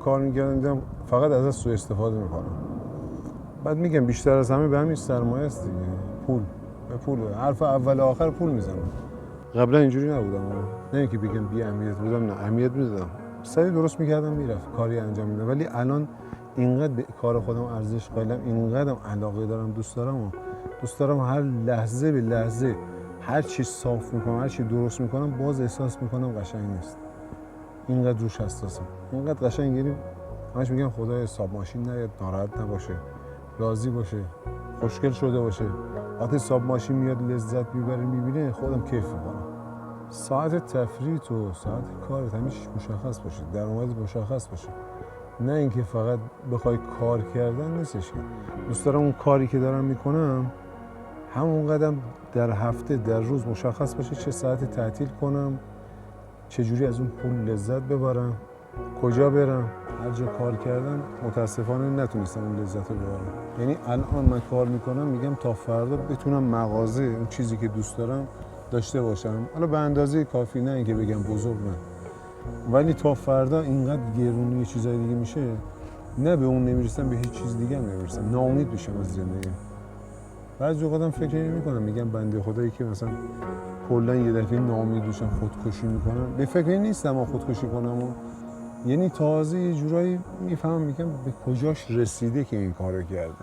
کار میکردم دیدم فقط ازش سوء استفاده میکنم. بعد میگم بیشتر از همه به همین سرمایه است دیگه. پول به پول، حرف اول و آخر پول میزنم. قبلا اینجوری نبودم، نه اینکه بگم بی اهمیت بودم، نه اهمیت میدادم، سری درست میکردم میرفت کاری انجام میدم. ولی الان اینقدر به کار خودم ارزش قائلم، اینقدرم علاقه دارم، دوست دارم هر لحظه به لحظه هر چی صاف میکنم، هر چی درست میکنم باز احساس میکنم قشنگ نیست. اینقدر روش حساسم، اینقدر قشنگ گیریم همش میگم خدای حساب ماشین نیاد، ناراحت نباشه، راضی باشه، خوشگل شده باشه. وقتی حساب ماشین میاد لذت میبره میبینه خودم کیف میکنم. ساعت تفریح تو ساعت کارت همیشه مشخص باشه، درآمدت مشخص باشه، نه اینکه فقط بخوای کار کردن نیستش. که دوست دارم اون کاری که دارم میکنم همون قدم در هفته در روز مشخص باشه، چه ساعت تعطیل کنم، چه جوری از اون پول لذت ببرم، کجا برم. هر جا کار کردم متاسفانه نتونستم اون لذت رو ببرم. یعنی الان من کار میکنم میگم تا فردا بتونم مغازه اون چیزی که دوست دارم داشته باشم، حالا به اندازه کافی، نه اینکه بگم بزرگ نه، ولی تا فردا اینقدر گرونی یه چیزای دیگه میشه، نه به اون نمیرسم به هیچ چیز دیگه نمیرسم، ناامید میشم از زندگی. بعضی اوقاتم فکر نمی‌کنم، میگم بنده خدایی که مثلا کلا یه دفعه ناامید میشم خودکشی میکنم، به فکر نیستم خودکشی کنم. یعنی تازه یه جورایی میفهمم میگم به کجاش رسیده که این کارو کرده.